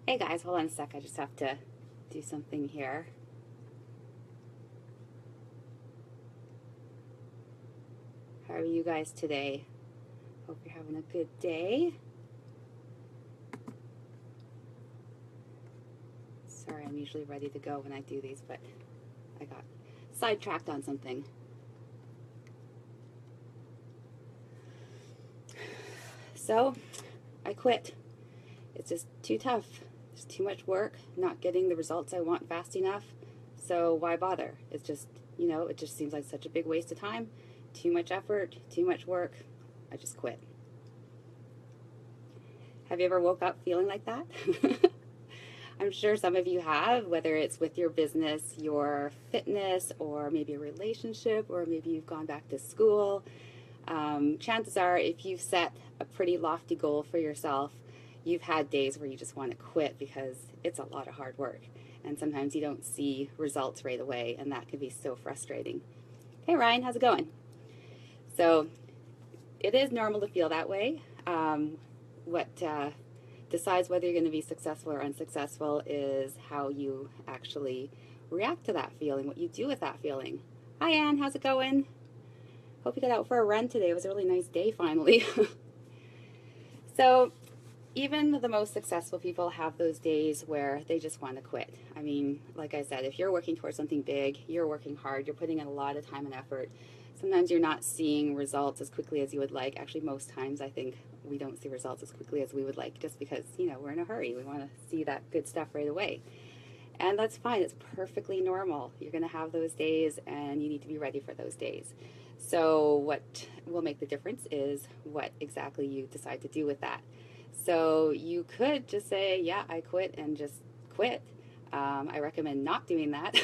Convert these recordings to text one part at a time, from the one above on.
Hey guys, hold on a sec. I just have to do something here. How are you guys today? Hope you're having a good day. Sorry, I'm usually ready to go when I do these, but I got sidetracked on something. So, I quit. It's just too tough. It's too much work, not getting the results I want fast enough. So, why bother? It's just, it just seems like such a big waste of time. Too much effort, too much work. I just quit. Have you ever woke up feeling like that? I'm sure some of you have, whether it's with your business, your fitness, or maybe a relationship, or maybe you've gone back to school. Chances are, if you've set a pretty lofty goal for yourself, you've had days where you just want to quit because it's a lot of hard work. And sometimes you don't see results right away, and that can be so frustrating. Hey, Ryan, how's it going? So, it is normal to feel that way. What decides whether you're going to be successful or unsuccessful is how you actually react to that feeling, what you do with that feeling. Hi, Anne, how's it going? Hope you got out for a run today. It was a really nice day finally. So, even the most successful people have those days where they just want to quit. I mean, like I said, if you're working towards something big, you're working hard, you're putting in a lot of time and effort. Sometimes you're not seeing results as quickly as you would like. Actually, most times I think we don't see results as quickly as we would like just because, we're in a hurry. We want to see that good stuff right away. And that's fine. It's perfectly normal. You're going to have those days and you need to be ready for those days. So what will make the difference is what exactly you decide to do with that. So you could just say, yeah, I quit and just quit. I recommend not doing that,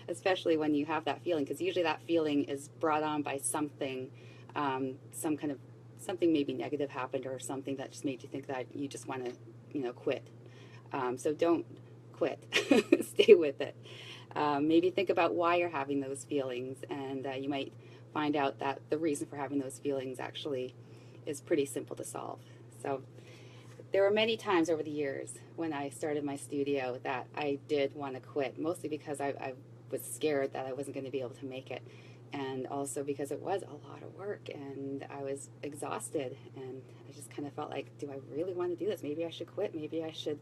especially when you have that feeling, because usually that feeling is brought on by something, some kind of something maybe negative happened or something that just made you think that you just want to, quit. So don't quit. Stay with it. Maybe think about why you're having those feelings, and you might find out that the reason for having those feelings actually is pretty simple to solve. So there were many times over the years when I started my studio that I did want to quit, mostly because I was scared that I wasn't going to be able to make it, and also because it was a lot of work and I was exhausted, and I just kind of felt like, do I really want to do this? Maybe I should quit. Maybe I should,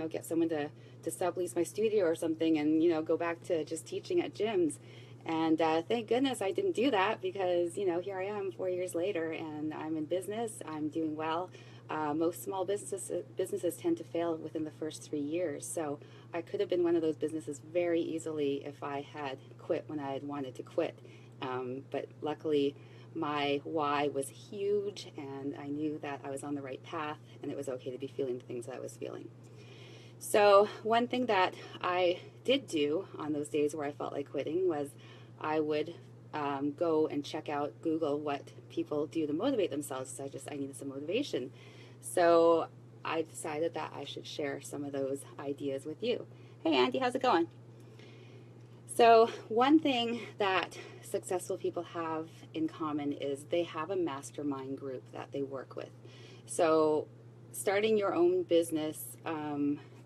get someone to sublease my studio or something and, go back to just teaching at gyms. And thank goodness I didn't do that because, here I am 4 years later and I'm in business. I'm doing well. Most small businesses tend to fail within the first 3 years. So I could have been one of those businesses very easily if I had quit when I had wanted to quit. But luckily, my why was huge and I knew that I was on the right path and it was okay to be feeling the things that I was feeling. So one thing that I did do on those days where I felt like quitting was I would go and check out Google what people do to motivate themselves. So I needed some motivation. So I decided that I should share some of those ideas with you. Hey Andy, how's it going? So one thing that successful people have in common is they have a mastermind group that they work with. So starting your own business,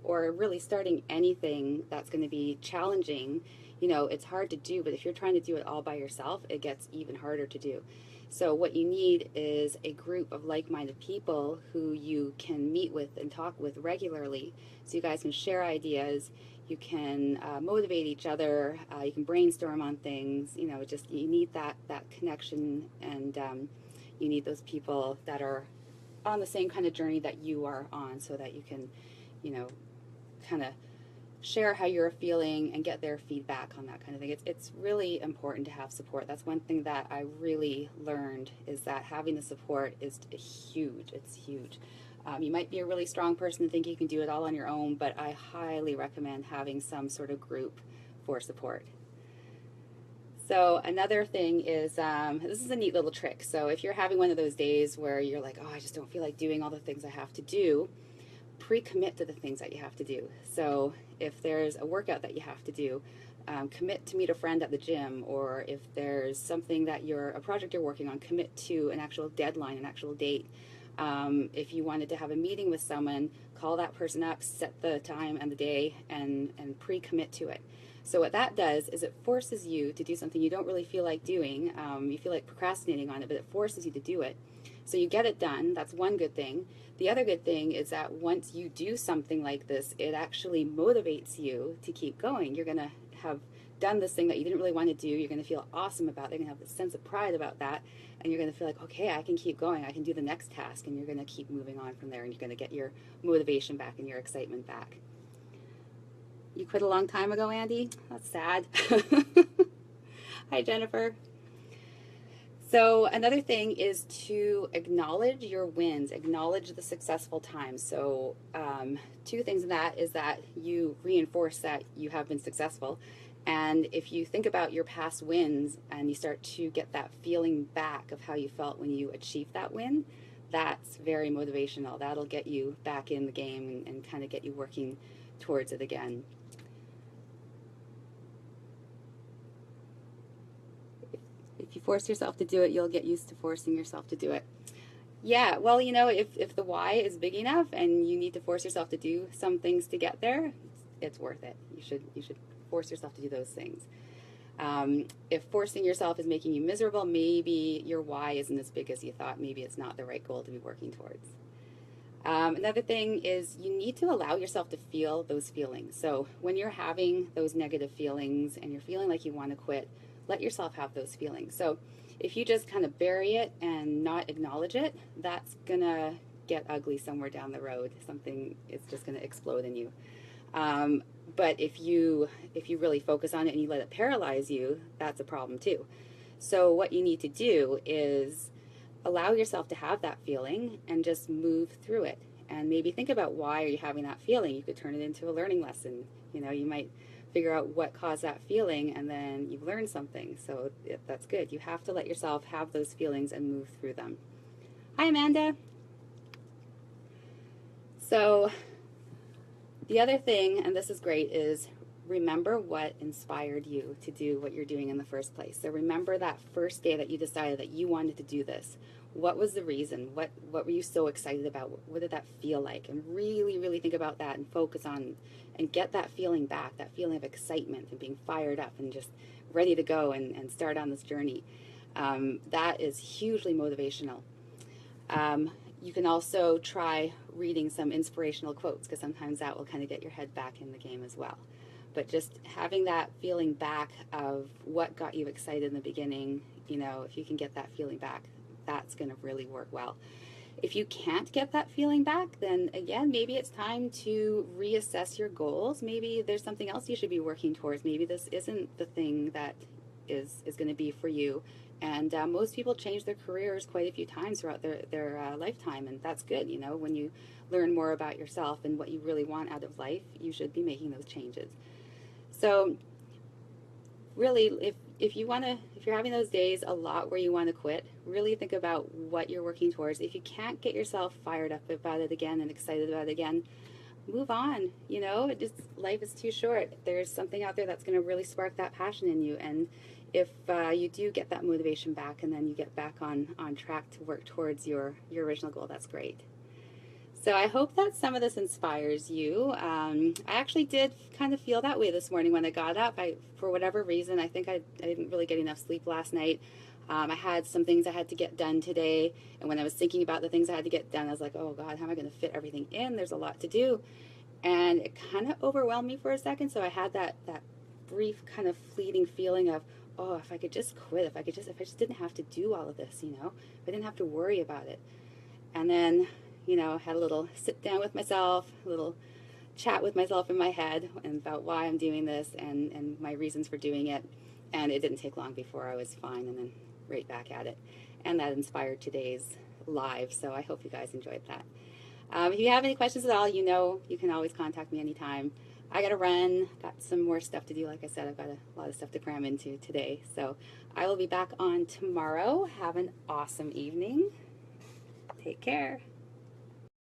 or really starting anything that's going to be challenging, it's hard to do, but if you're trying to do it all by yourself, it gets even harder to do. So what you need is a group of like-minded people who you can meet with and talk with regularly, so you guys can share ideas, you can motivate each other, you can brainstorm on things. Just you need that connection, and you need those people that are on the same kind of journey that you are on, so that you can, kind of share how you're feeling and get their feedback on that kind of thing. It's really important to have support. That's one thing that I really learned, is that having the support is huge. It's huge. You might be a really strong person and think you can do it all on your own, but I highly recommend having some sort of group for support. So another thing is, this is a neat little trick. So if you're having one of those days where you're like, oh, I just don't feel like doing all the things I have to do, pre-commit to the things that you have to do. So if there's a workout that you have to do, commit to meet a friend at the gym, or if there's something that a project you're working on, commit to an actual deadline, an actual date. If you wanted to have a meeting with someone, call that person up, set the time and the day, and pre-commit to it. So what that does is it forces you to do something you don't really feel like doing. You feel like procrastinating on it, but it forces you to do it. So you get it done. That's one good thing. The other good thing is that once you do something like this, it actually motivates you to keep going. You're going to have done this thing that you didn't really want to do. You're going to feel awesome about it. You're going to have a sense of pride about that. And you're going to feel like, okay, I can keep going. I can do the next task. And you're going to keep moving on from there. And you're going to get your motivation back and your excitement back. You quit a long time ago, Andy? That's sad. Hi, Jennifer. So another thing is to acknowledge your wins, acknowledge the successful times. So two things in that is that you reinforce that you have been successful. And if you think about your past wins and you start to get that feeling back of how you felt when you achieved that win, that's very motivational. That'll get you back in the game and kind of get you working towards it again. If you force yourself to do it, you'll get used to forcing yourself to do it. Yeah, well, you know, if the why is big enough and you need to force yourself to do some things to get there, it's worth it. You should force yourself to do those things. If forcing yourself is making you miserable, maybe your why isn't as big as you thought. Maybe it's not the right goal to be working towards. Another thing is you need to allow yourself to feel those feelings. So when you're having those negative feelings and you're feeling like you want to quit, let yourself have those feelings. So if you just kind of bury it and not acknowledge it, that's going to get ugly somewhere down the road. Something is just going to explode in you. But if you really focus on it and you let it paralyze you, that's a problem too. So what you need to do is allow yourself to have that feeling and just move through it. And maybe think about why are you having that feeling. You could turn it into a learning lesson. You know, you might figure out what caused that feeling and then you've learned something. So that's good. You have to let yourself have those feelings and move through them. Hi, Amanda. So the other thing, and this is great, is remember what inspired you to do what you're doing in the first place. So remember that first day that you decided that you wanted to do this. What was the reason? What were you so excited about? What did that feel like? And really, really think about that and focus on and get that feeling back, that feeling of excitement and being fired up and just ready to go and start on this journey. That is hugely motivational. You can also try reading some inspirational quotes because sometimes that will kind of get your head back in the game as well. But just having that feeling back of what got you excited in the beginning, you know, if you can get that feeling back, that's going to really work well. If you can't get that feeling back, then again, maybe it's time to reassess your goals. Maybe there's something else you should be working towards. Maybe this isn't the thing that is going to be for you. And most people change their careers quite a few times throughout their lifetime, and that's good. You know, when you learn more about yourself and what you really want out of life, you should be making those changes. So really, if you're having those days a lot where you want to quit, really think about what you're working towards. If you can't get yourself fired up about it again and excited about it again, move on. You know, life is too short. There's something out there that's going to really spark that passion in you. And if you do get that motivation back and then you get back on track to work towards your original goal, that's great. So I hope that some of this inspires you. I actually did kind of feel that way this morning when I got up. For whatever reason, I think I didn't really get enough sleep last night. I had some things I had to get done today, and when I was thinking about the things I had to get done, I was like, oh God, how am I going to fit everything in? There's a lot to do. And it kind of overwhelmed me for a second, so I had that brief kind of fleeting feeling of, oh, if I could just quit, if I just didn't have to do all of this, you know, if I didn't have to worry about it. And then, you know, had a little sit down with myself, a little chat with myself in my head and about why I'm doing this and my reasons for doing it. And it didn't take long before I was fine and then right back at it. And that inspired today's live, so I hope you guys enjoyed that. If you have any questions at all, you know, you can always contact me anytime. I got to run, got some more stuff to do. Like I said, I've got a lot of stuff to cram into today. So I will be back on tomorrow. Have an awesome evening. Take care.